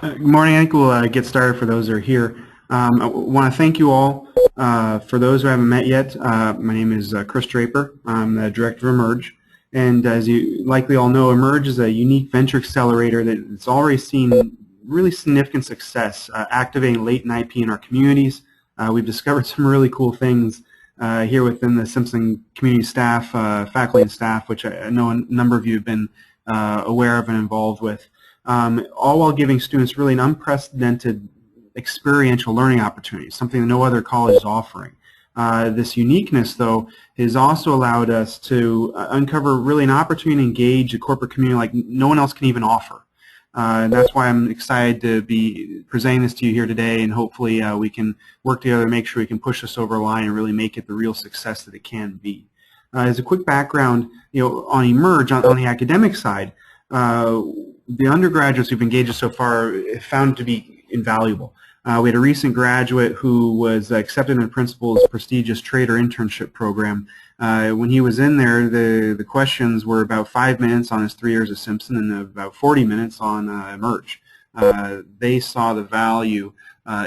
Good morning. I think we'll get started for those who are here. I want to thank you all. For those who haven't met yet, my name is Chris Draper. I'm the director of Emerge. And as you likely all know, Emerge is a unique venture accelerator that's already seen really significant success activating latent IP in our communities. We've discovered some really cool things here within the Simpson community staff, faculty and staff, which I know a number of you have been aware of and involved with. All while giving students really an unprecedented experiential learning opportunity, something that no other college is offering. This uniqueness, though, has also allowed us to uncover really an opportunity to engage the corporate community like no one else can even offer. And that's why I'm excited to be presenting this to you here today, and hopefully we can work together to make sure we can push this over the line and really make it the real success that it can be. As a quick background, on Emerge, on the academic side, the undergraduates who've engaged us so far have found to be invaluable. We had a recent graduate who was accepted in the principal's prestigious trader internship program. When he was in there, the questions were about 5 minutes on his 3 years at Simpson and about 40 minutes on Emerge. They saw the value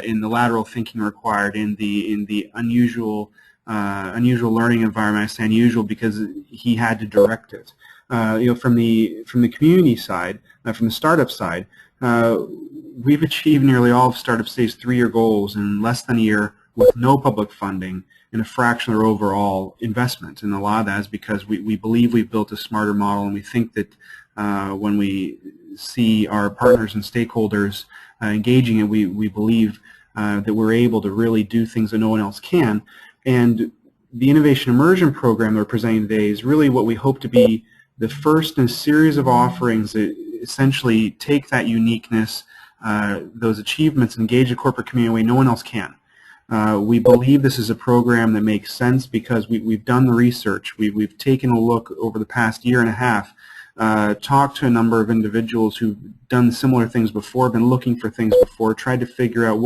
in the lateral thinking required in the unusual learning environment. I say unusual because he had to direct it. From the community side, from the startup side, we've achieved nearly all of Startup State's 3-year goals in less than a year with no public funding and a fraction of their overall investment. And a lot of that is because we believe we've built a smarter model, and we think that when we see our partners and stakeholders engaging it, we believe that we're able to really do things that no one else can. And the Innovation Immersion program that we're presenting today is really what we hope to be the first in a series of offerings that essentially take that uniqueness, those achievements, and engage the corporate community in a way no one else can. We believe this is a program that makes sense because we've done the research. We've taken a look over the past year and a half, talked to a number of individuals who've done similar things before, been looking for things before, tried to figure out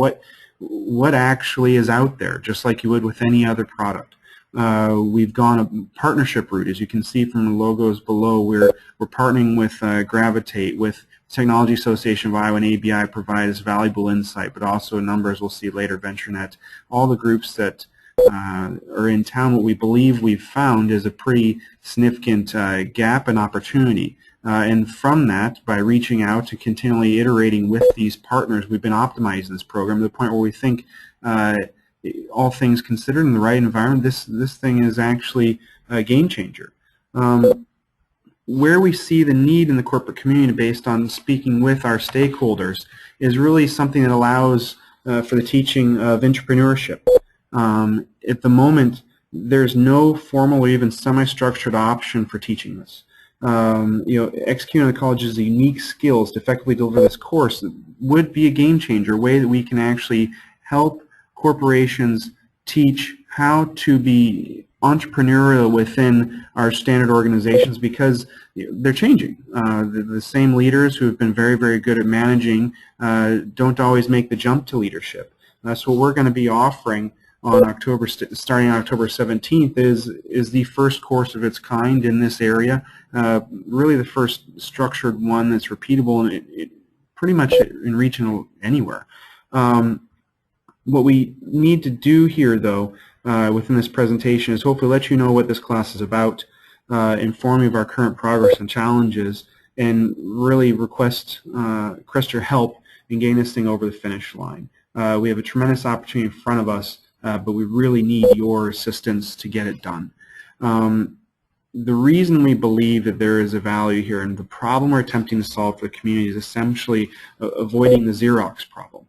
what actually is out there, just like you would with any other product. We've gone a partnership route. As you can see from the logos below, we're partnering with Gravitate, with Technology Association of Iowa and ABI provide us valuable insight, but also a number, as we'll see later, VentureNet, all the groups that are in town. What we believe we've found is a pretty significant gap and opportunity. And from that, by reaching out and continually iterating with these partners, we've been optimizing this program to the point where we think all things considered in the right environment, this thing is actually a game changer. Where we see the need in the corporate community based on speaking with our stakeholders is really something that allows for the teaching of entrepreneurship. At the moment, there's no formal or even semi-structured option for teaching this. Executing on the college's unique skills to effectively deliver this course would be a game changer, a way that we can actually help corporations teach how to be entrepreneurial within our standard organizations, because they're changing. The same leaders who have been very, very good at managing don't always make the jump to leadership. That's what we're going to be offering on starting on October 17th is the first course of its kind in this area, really the first structured one that's repeatable and pretty much in regional anywhere. What we need to do here, though, within this presentation is hopefully let you know what this class is about, inform you of our current progress and challenges, and really request your help in getting this thing over the finish line. We have a tremendous opportunity in front of us, but we really need your assistance to get it done. The reason we believe that there is a value here and the problem we're attempting to solve for the community is essentially avoiding the Xerox problem.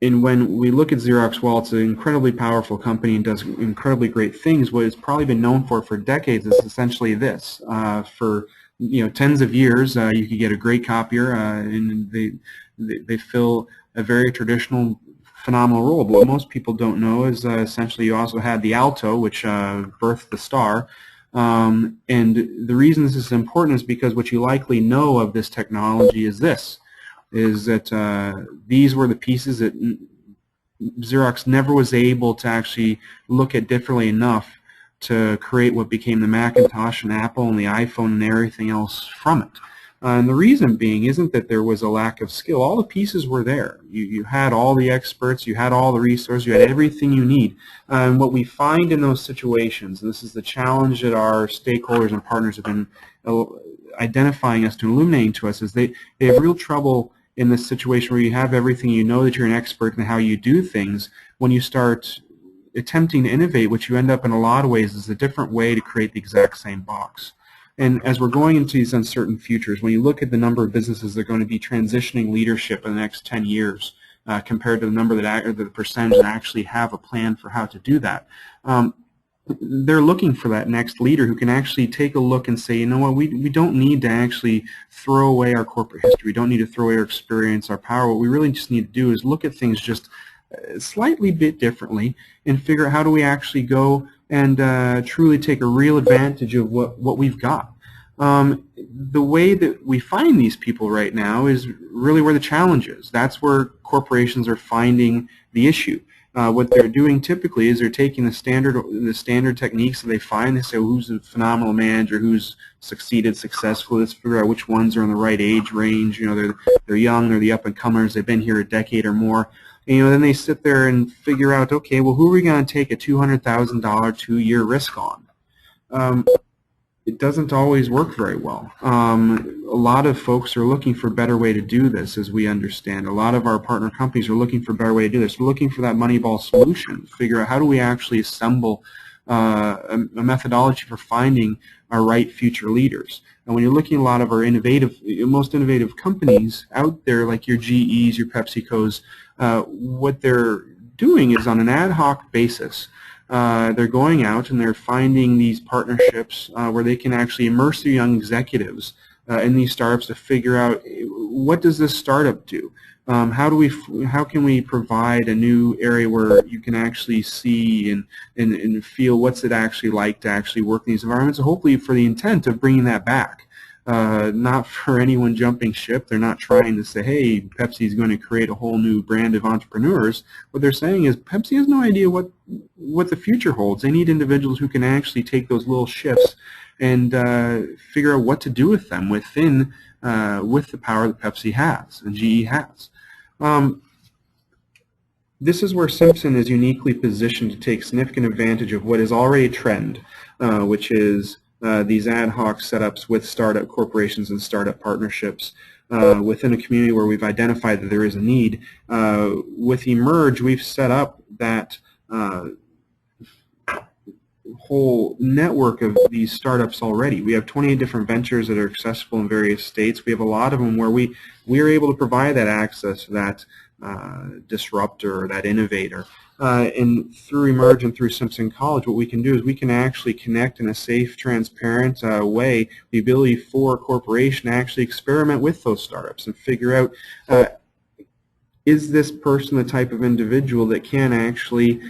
And when we look at Xerox, while it's an incredibly powerful company and does incredibly great things, what it's probably been known for decades is essentially this. For tens of years, you could get a great copier, and they fill a very traditional, phenomenal role. But what most people don't know is essentially you also had the Alto, which birthed the Star. And the reason this is important is because what you likely know of this technology is this. Is that these were the pieces that Xerox never was able to actually look at differently enough to create what became the Macintosh and Apple and the iPhone and everything else from it. And the reason being isn't that there was a lack of skill. All the pieces were there. You had all the experts, you had all the resources, you had everything you need. And what we find in those situations, and this is the challenge that our stakeholders and partners have been identifying us to, illuminating to us, is they have real trouble in this situation where you have everything, you know that you're an expert in how you do things. When you start attempting to innovate, what you end up in a lot of ways is a different way to create the exact same box. And as we're going into these uncertain futures, when you look at the number of businesses that are going to be transitioning leadership in the next 10 years compared to the number that, or the percentage that actually have a plan for how to do that, they're looking for that next leader who can actually take a look and say, you know what, we don't need to actually throw away our corporate history. We don't need to throw away our experience, our power. What we really just need to do is look at things just slightly bit differently and figure out how do we actually go and truly take a real advantage of what we've got. The way that we find these people right now is really where the challenge is. That's where corporations are finding the issue. What they're doing typically is they're taking the standard techniques that they find. They say, well, who's a phenomenal manager, who's succeeded successfully. Let's figure out which ones are in the right age range. You know, they're young, they're the up-and-comers, they've been here a decade or more. And, you know, then they sit there and figure out, okay, well, who are we going to take a $200,000 2-year risk on? It doesn't always work very well. A lot of folks are looking for a better way to do this, as we understand. A lot of our partner companies are looking for a better way to do this. We're looking for that Moneyball solution, figure out how do we actually assemble a methodology for finding our right future leaders. And when you're looking at a lot of our most innovative companies out there, like your GEs, your PepsiCos, what they're doing is on an ad hoc basis. They're going out and they're finding these partnerships where they can actually immerse their young executives in these startups to figure out what does this startup do? How can we provide a new area where you can actually see and feel what's it actually like to actually work in these environments, hopefully for the intent of bringing that back. Not for anyone jumping ship. They're not trying to say, hey, Pepsi is going to create a whole new brand of entrepreneurs. What they're saying is Pepsi has no idea what the future holds. They need individuals who can actually take those little shifts and figure out what to do with them with the power that Pepsi has and GE has. This is where Simpson is uniquely positioned to take significant advantage of what is already a trend, which is these ad hoc setups with startup corporations and startup partnerships within a community where we've identified that there is a need. With Emerge, we've set up that whole network of these startups already. We have 28 different ventures that are accessible in various states. We have a lot of them where we are able to provide that access to that disruptor or that innovator. And through Immersion and through Simpson College, what we can do is we can actually connect in a safe, transparent way the ability for a corporation to actually experiment with those startups and figure out is this person the type of individual that can actually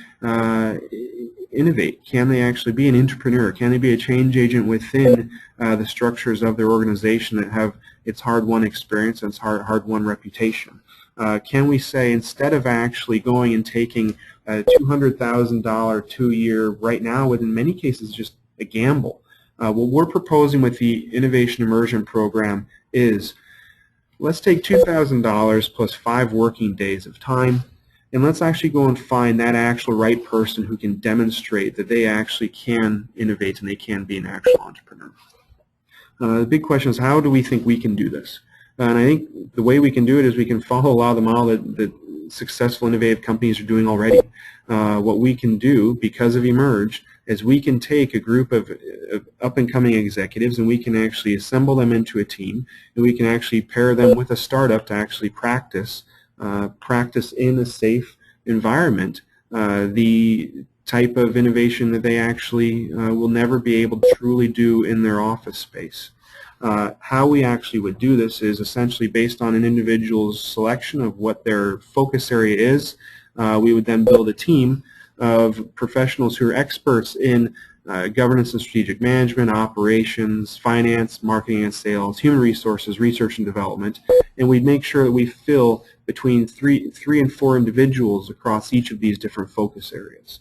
innovate? Can they actually be an entrepreneur? Can they be a change agent within the structures of their organization that have its hard-won experience and its hard-won reputation? Can we say, instead of actually going and taking a $200,000 2-year, right now, in many cases, just a gamble, what we're proposing with the Innovation Immersion program is, let's take $2,000 plus 5 working days of time, and let's actually go and find that actual right person who can demonstrate that they actually can innovate and they can be an actual entrepreneur. The big question is, how do we think we can do this? And I think the way we can do it is we can follow a lot of the model that successful innovative companies are doing already. What we can do, because of Emerge, is we can take a group of up-and-coming executives and we can actually assemble them into a team, and we can actually pair them with a startup to actually practice in a safe environment the type of innovation that they actually will never be able to truly do in their office space. How we actually would do this is essentially based on an individual's selection of what their focus area is. We would then build a team of professionals who are experts in governance and strategic management, operations, finance, marketing and sales, human resources, research and development, and we'd make sure that we fill between three and four individuals across each of these different focus areas.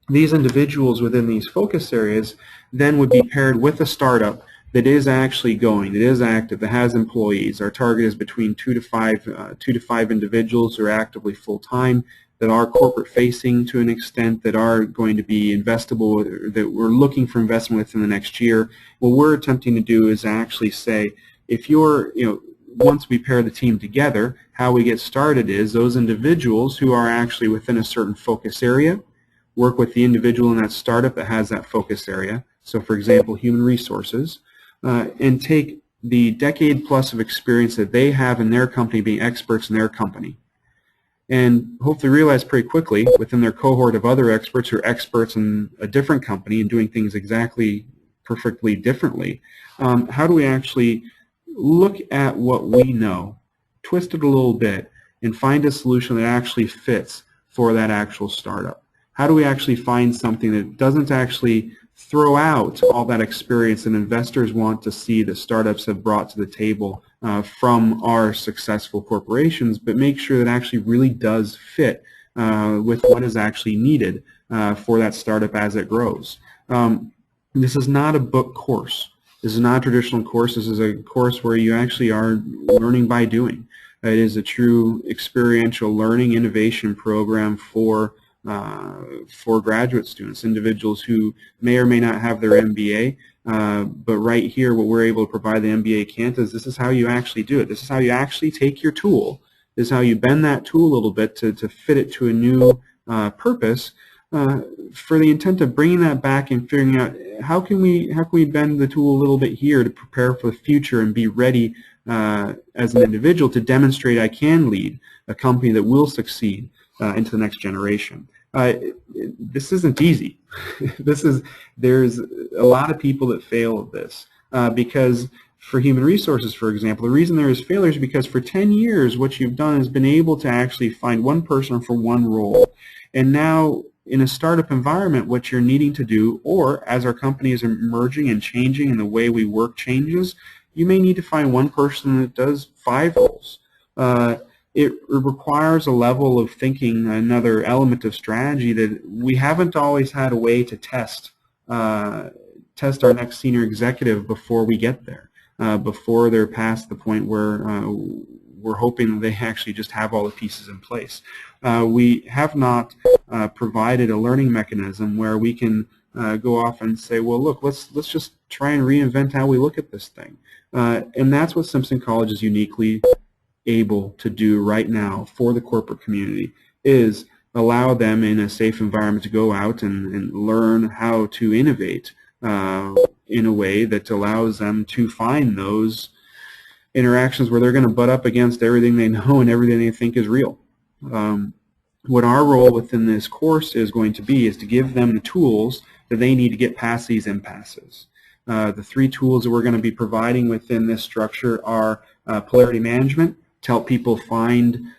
These individuals within these focus areas then would be paired with a startup that is actually going, that is active, that has employees. Our target is between 2 to 5 individuals who are actively full-time, that are corporate-facing to an extent, that are going to be investable, that we're looking for investment within the next year. What we're attempting to do is actually say, if you're, once we pair the team together, how we get started is those individuals who are actually within a certain focus area work with the individual in that startup that has that focus area. So, for example, human resources, and take the decade plus of experience that they have in their company, being experts in their company, and hopefully realize pretty quickly within their cohort of other experts who are experts in a different company and doing things exactly perfectly differently, how do we actually look at what we know, twist it a little bit, and find a solution that actually fits for that actual startup? How do we actually find something that doesn't actually throw out all that experience that investors want to see that startups have brought to the table from our successful corporations, but make sure that actually really does fit with what is actually needed for that startup as it grows. This is not a book course. This is not a traditional course. This is a course where you actually are learning by doing. It is a true experiential learning innovation program for graduate students, individuals who may or may not have their MBA, but right here what we're able to provide the MBA can't is this is how you actually do it. This is how you actually take your tool. This is how you bend that tool a little bit to fit it to a new purpose for the intent of bringing that back and figuring out how can we bend the tool a little bit here to prepare for the future and be ready as an individual to demonstrate I can lead a company that will succeed into the next generation. This isn't easy. There's a lot of people that fail at this because for human resources, for example, the reason there is failure is because for 10 years what you've done is been able to actually find one person for one role. And now in a startup environment, what you're needing to do, or as our company is emerging and changing and the way we work changes, you may need to find one person that does 5 roles. It requires a level of thinking, another element of strategy that we haven't always had a way to test our next senior executive before we get there, before they're past the point where we're hoping that they actually just have all the pieces in place. We have not provided a learning mechanism where we can go off and say, well, look, let's just try and reinvent how we look at this thing. And that's what Simpson College is uniquely able to do right now for the corporate community, is allow them in a safe environment to go out and learn how to innovate in a way that allows them to find those interactions where they're going to butt up against everything they know and everything they think is real. What our role within this course is going to be is to give them the tools that they need to get past these impasses. The 3 tools that we're going to be providing within this structure are polarity management, to help people find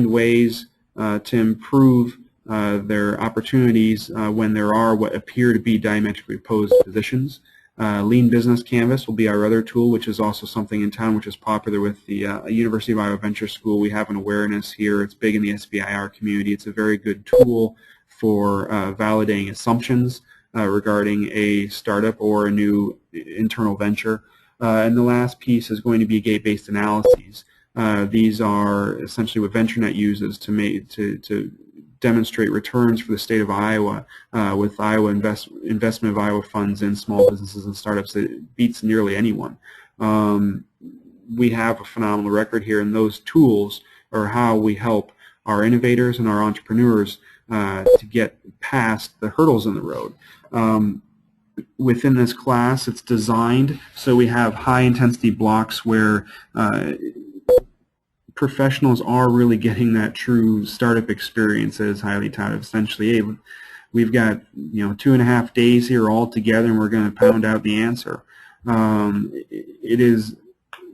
ways to improve their opportunities when there are what appear to be diametrically opposed positions. Lean Business Canvas will be our other tool, which is also something in town which is popular with the University of Iowa Venture School. We have an awareness here. It's big in the SBIR community. It's a very good tool for validating assumptions regarding a startup or a new internal venture. And the last piece is going to be gate-based analyses. These are essentially what VentureNet uses to demonstrate returns for the state of Iowa with Iowa investment of Iowa funds in small businesses and startups that beats nearly anyone. We have a phenomenal record here, and those tools are how we help our innovators and our entrepreneurs to get past the hurdles in the road. Within this class, it's designed so we have high-intensity blocks where professionals are really getting that true startup experience that is highly touted. Essentially, hey, we've got 2.5 days here all together, and we're going to pound out the answer. It is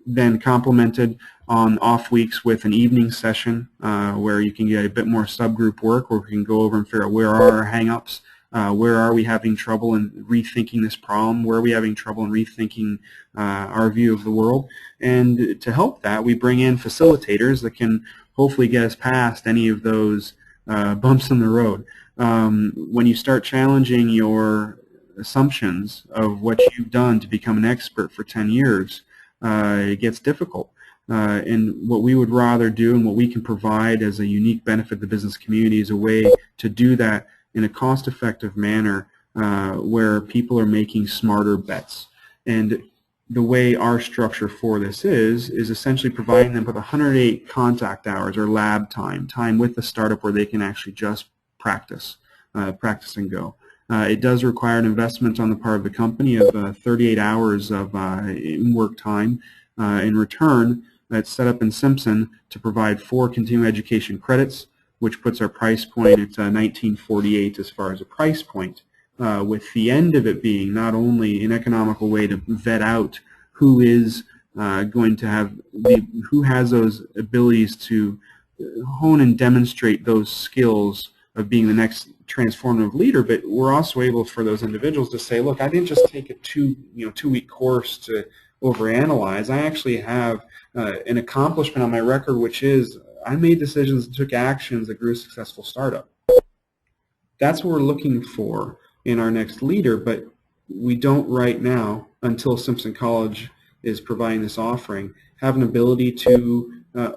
then complemented on off weeks with an evening session where you can get a bit more subgroup work, where we can go over and figure out where are our hang-ups. Where are we having trouble in rethinking this problem? Where are we having trouble in rethinking our view of the world? And to help that, we bring in facilitators that can hopefully get us past any of those bumps in the road. When you start challenging your assumptions of what you've done to become an expert for 10 years, it gets difficult. And what we would rather do and what we can provide as a unique benefit to the business community is a way to do that in a cost-effective manner where people are making smarter bets. And the way our structure for this is essentially providing them with 108 contact hours or lab time with the startup where they can actually just practice and go. It does require an investment on the part of the company of 38 hours of work time. In return, it's set up in Simpson to provide 4 continuing education credits, which puts our price point at $19.48 as far as a price point, with the end of it being not only an economical way to vet out who is going to have who has those abilities to hone and demonstrate those skills of being the next transformative leader, but we're also able for those individuals to say, look, I didn't just take a two-week course to overanalyze. I actually have an accomplishment on my record, which is I made decisions and took actions that grew a successful startup. That's what we're looking for in our next leader, but we don't right now, until Simpson College is providing this offering, have an ability to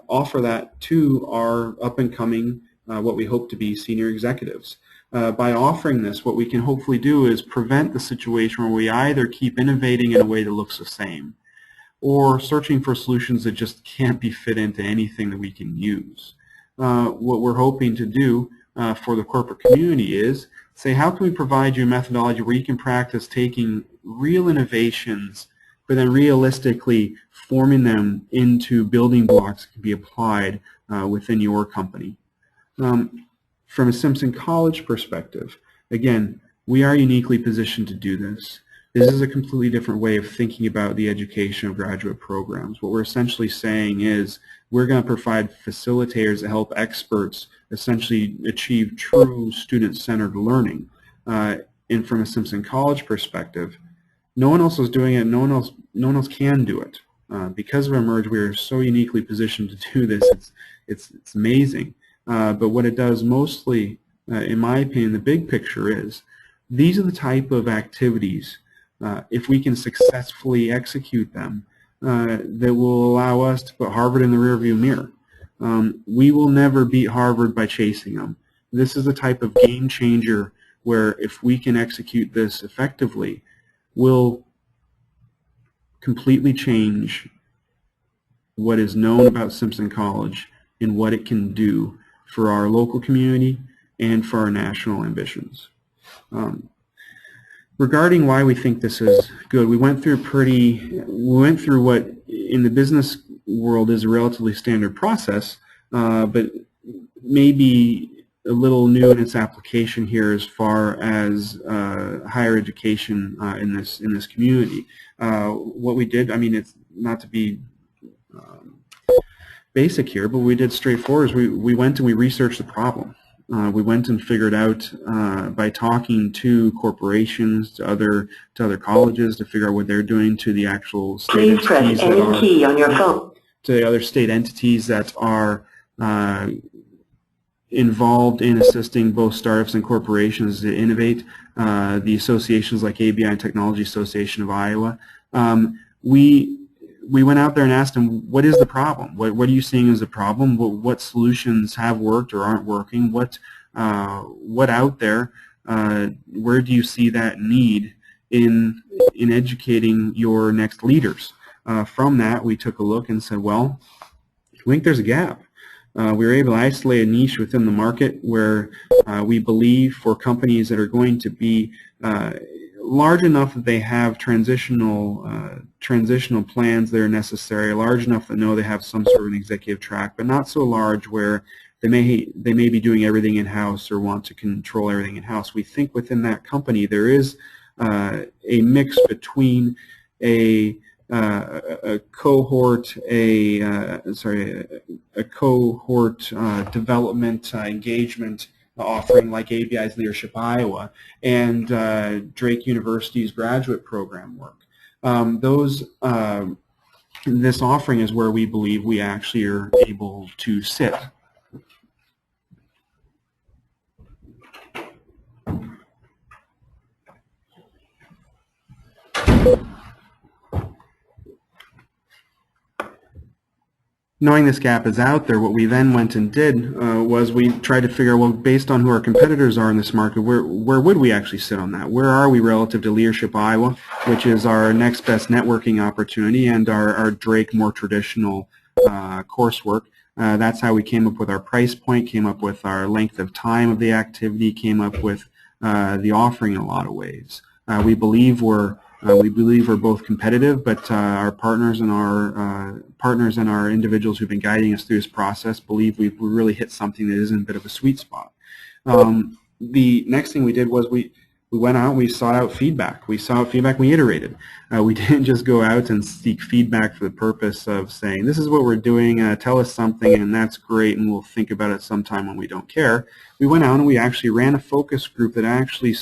offer that to our up-and-coming, what we hope to be senior executives. By offering this, what we can hopefully do is prevent the situation where we either keep innovating in a way that looks the same or searching for solutions that just can't be fit into anything that we can use. What we're hoping to do for the corporate community is say, how can we provide you a methodology where you can practice taking real innovations but then realistically forming them into building blocks that can be applied within your company. From a Simpson College perspective, again, we are uniquely positioned to do this. This is a completely different way of thinking about the education of graduate programs. What we're essentially saying is we're going to provide facilitators to help experts essentially achieve true student-centered learning. And from a Simpson College perspective, no one else is doing it. No one else can do it. Because of Immersion, we are so uniquely positioned to do this. It's amazing. But what it does mostly, in my opinion, the big picture is these are the type of activities, if we can successfully execute them, that will allow us to put Harvard in the rearview mirror. We will never beat Harvard by chasing them. This is the type of game changer where if we can execute this effectively, we'll completely change what is known about Simpson College and what it can do for our local community and for our national ambitions. Regarding why we think this is good, we went through what in the business world is a relatively standard process, but maybe a little new in its application here as far as higher education in this community. What we did, I mean, it's not to be basic here, but what we did straightforward is we went and we researched the problem. We went and figured out by talking to corporations, to other colleges, to figure out what they're doing to the actual state entities. Please press any key on your phone. To the other state entities that are involved in assisting both startups and corporations to innovate. The associations like ABI and Technology Association of Iowa. We went out there and asked them, what is the problem? What are you seeing as a problem? What solutions have worked or aren't working? What out there? Where do you see that need in educating your next leaders? From that, we took a look and said, well, I think there's a gap. We were able to isolate a niche within the market where we believe for companies that are going to be large enough that they have transitional plans that are necessary, large enough that know they have some sort of an executive track, but not so large where they may be doing everything in-house or want to control everything in-house. We think within that company there is a mix between a cohort development engagement offering like ABI's Leadership Iowa and Drake University's graduate program work. This offering is where we believe we actually are able to sit. knowing this gap is out there, what we then went and did was we tried to figure out, well, based on who our competitors are in this market, where would we actually sit on that? Where are we relative to Leadership Iowa, which is our next best networking opportunity, and our Drake more traditional coursework? That's how we came up with our price point, came up with our length of time of the activity, came up with the offering in a lot of ways. We believe we're both competitive, but our partners and our individuals who've been guiding us through this process believe we've really hit something that is in a bit of a sweet spot. The next thing we did was we went out, we sought out feedback. We iterated. We didn't just go out and seek feedback for the purpose of saying, this is what we're doing, tell us something, and that's great, and we'll think about it sometime when we don't care. We went out and we actually ran a focus group that actually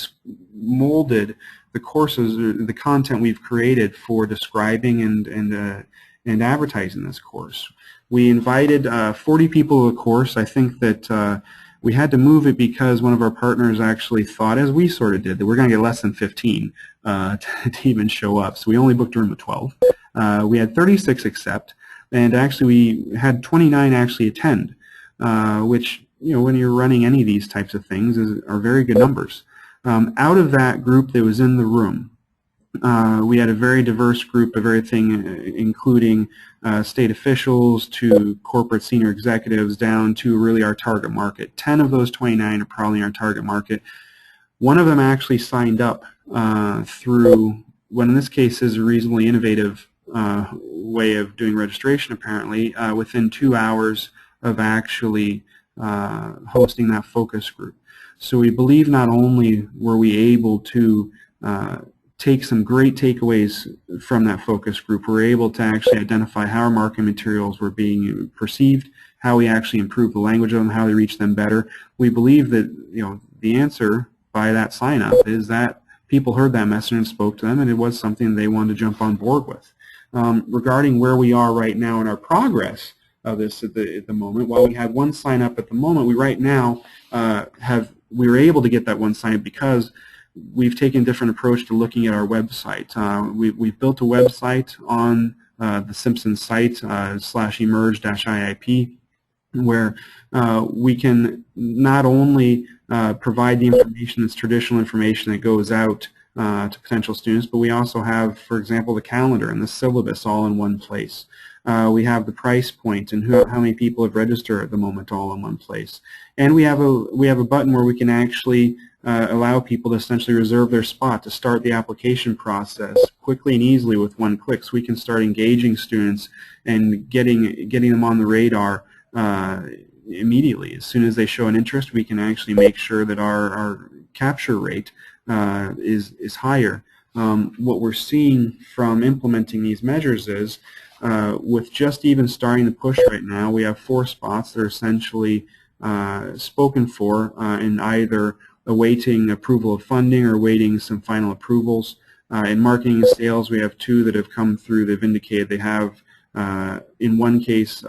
molded the courses, or the content we've created for describing and advertising this course. We invited 40 people to the course. I think that we had to move it because one of our partners actually thought, as we sort of did, that we're going to get less than 15 to even show up. So we only booked a room of 12. We had 36 accept, and actually we had 29 actually attend, which, you know, when you're running any of these types of things are very good numbers. Out of that group that was in the room, we had a very diverse group of everything, including state officials to corporate senior executives down to really our target market. 10 of those 29 are probably our target market. One of them actually signed up through what in this case is a reasonably innovative way of doing registration, apparently, within 2 hours of actually hosting that focus group. So we believe not only were we able to take some great takeaways from that focus group, we're able to actually identify how our marketing materials were being perceived, how we actually improve the language of them, how they reach them better. We believe that, you know, the answer by that sign up is that people heard that message and spoke to them, and it was something they wanted to jump on board with. Regarding where we are right now in our progress of this at the moment, while we had one sign up at the moment, we right now we were able to get that one sign up because we've taken a different approach to looking at our website. We've built a website on the Simpsons site /emerge-IIP, where we can not only provide the information that's traditional information that goes out to potential students, but we also have, for example, the calendar and the syllabus all in one place. We have the price point and how many people have registered at the moment all in one place. And we have a button where we can actually allow people to essentially reserve their spot to start the application process quickly and easily with one click. So we can start engaging students and getting them on the radar immediately. As soon as they show an interest, we can actually make sure that our capture rate is higher. What we're seeing from implementing these measures is with just even starting the push right now, we have 4 spots that are essentially spoken for and either awaiting approval of funding or awaiting some final approvals. In marketing and sales, we have 2 that have come through. They've indicated they have, in one case,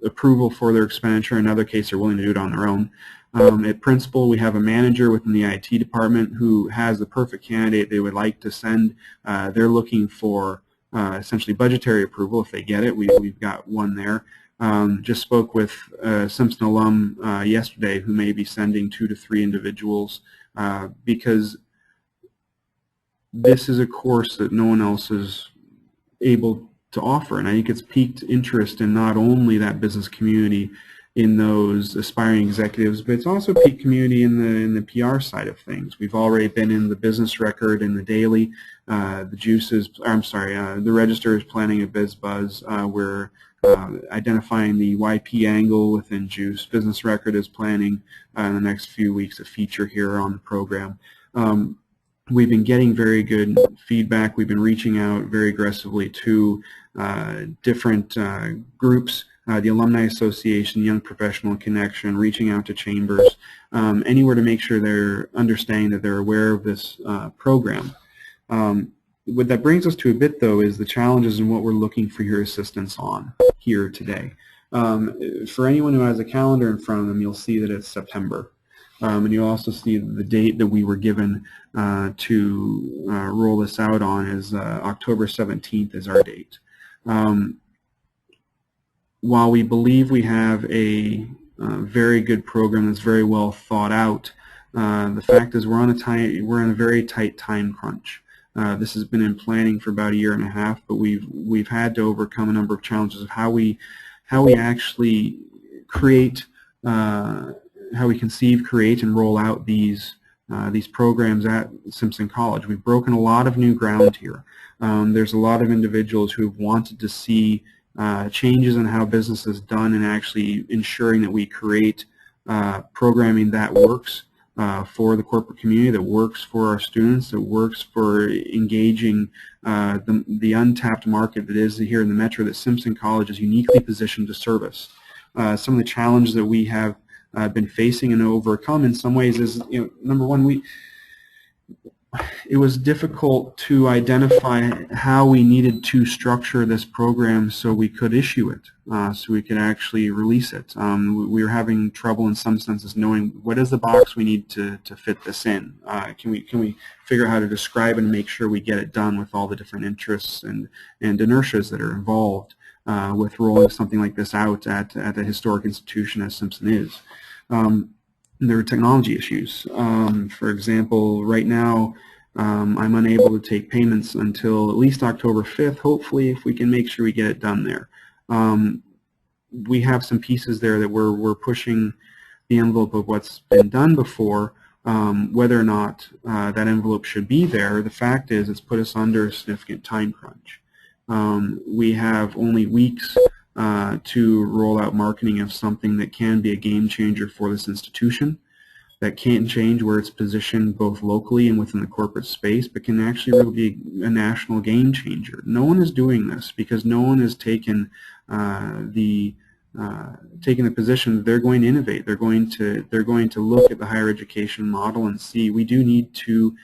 approval for their expenditure. In another case, they're willing to do it on their own. At principal, we have a manager within the IT department who has the perfect candidate they would like to send. They're looking for essentially budgetary approval. If they get it, we've got one there. Just spoke with a Simpson alum yesterday who may be sending 2 to 3 individuals because this is a course that no one else is able to offer, and I think it's piqued interest in not only that business community, in those aspiring executives, but it's also piqued community in the PR side of things. We've already been in the Business Record and the Daily. The Register is planning a Biz Buzz. We're identifying the YP angle within Juice. Business Record is planning in the next few weeks a feature here on the program. We've been getting very good feedback. We've been reaching out very aggressively to different groups, the Alumni Association, Young Professional Connection, reaching out to chambers, anywhere to make sure they're understanding that they're aware of this program. What that brings us to a bit, though, is the challenges and what we're looking for your assistance on here today. For anyone who has a calendar in front of them, you'll see that it's September. And you'll also see the date that we were given to roll this out on is October 17th is our date. while we believe we have a very good program that's very well thought out, the fact is we're on a very tight time crunch. This has been in planning for about a year and a half, but we've had to overcome a number of challenges of how we actually create, how we conceive, create, and roll out these programs at Simpson College. We've broken a lot of new ground here. There's a lot of individuals who've wanted to see changes in how business is done and actually ensuring that we create programming that works for the corporate community, that works for our students, that works for engaging the untapped market that is here in the Metro that Simpson College is uniquely positioned to service. Some of the challenges that we have been facing and overcome in some ways is, number one, it was difficult to identify how we needed to structure this program so we could issue it, so we could actually release it. We were having trouble in some senses knowing what is the box we need to fit this in. Can we figure out how to describe and make sure we get it done with all the different interests and inertias that are involved with rolling something like this out at a historic institution as Simpson is. There are technology issues. For example, right now I'm unable to take payments until at least October 5th, hopefully, if we can make sure we get it done there. We have some pieces there that we're pushing the envelope of what's been done before. Whether or not that envelope should be there, the fact is it's put us under a significant time crunch. We have only weeks to roll out marketing of something that can be a game changer for this institution, that can't change where it's positioned both locally and within the corporate space, but can actually really be a national game changer. No one is doing this because no one has taken the position that they're going to innovate. They're going to look at the higher education model and see we do need to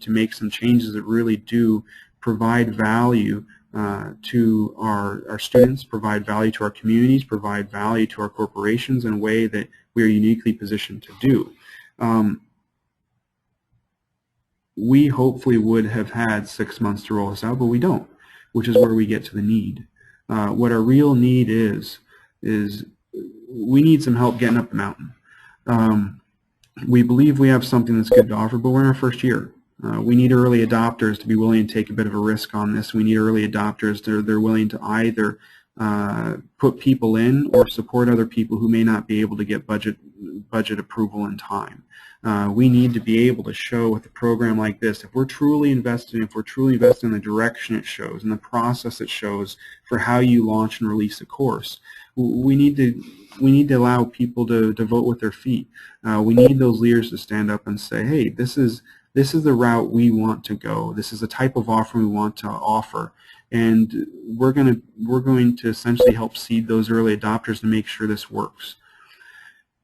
make some changes that really do provide value to our students, provide value to our communities, provide value to our corporations in a way that we are uniquely positioned to do. We hopefully would have had 6 months to roll this out, but we don't, which is where we get to the need. What our real need is we need some help getting up the mountain. We believe we have something that's good to offer, but we're in our first year. We need early adopters to be willing to take a bit of a risk on this. We need early adopters that they're willing to either put people in or support other people who may not be able to get budget approval in time. We need to be able to show with a program like this, if we're truly invested in the direction it shows and the process it shows for how you launch and release a course, we need to allow people to vote with their feet. We need those leaders to stand up and say, hey, this is the route we want to go. This is the type of offer we want to offer, and we're going to essentially help seed those early adopters to make sure this works.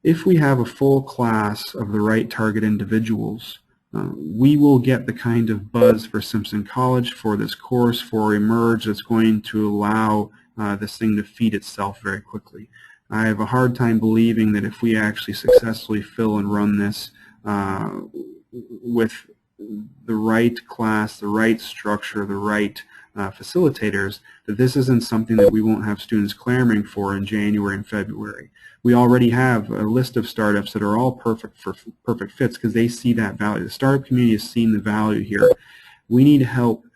If we have a full class of the right target individuals, we will get the kind of buzz for Simpson College, for this course, for Emerge that's going to allow this thing to feed itself very quickly. I have a hard time believing that if we actually successfully fill and run this with the right class, the right structure, the right facilitators, that this isn't something that we won't have students clamoring for in January and February. We already have a list of startups that are all perfect fits because they see that value. The startup community has seen the value here. We need help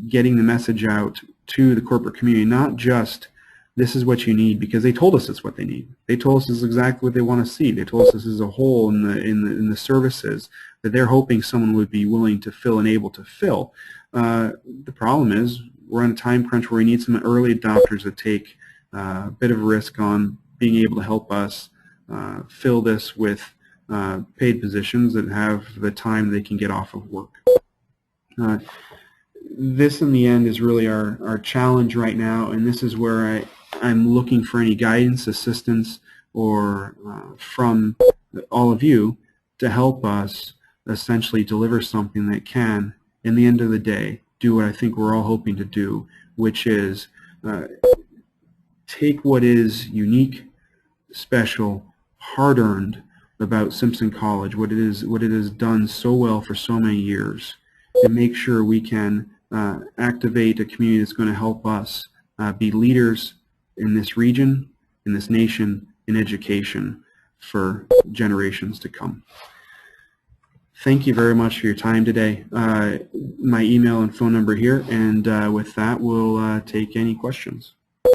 getting the message out to the corporate community, not just this is what you need, because they told us it's what they need. They told us this is exactly what they want to see. They told us this is a hole in the services that they're hoping someone would be willing to fill and able to fill. The problem is we're on a time crunch where we need some early adopters that take a bit of a risk on being able to help us fill this with paid positions that have the time they can get off of work. This in the end is really our challenge right now, and this is where I'm looking for any guidance, assistance, or from all of you to help us essentially deliver something that can, in the end of the day, do what I think we're all hoping to do, which is take what is unique, special, hard-earned about Simpson College, what it has done so well for so many years, and make sure we can activate a community that's going to help us be leaders in this region, in this nation, in education for generations to come. Thank you very much for your time today. My email and phone number here, and with that, we'll take any questions.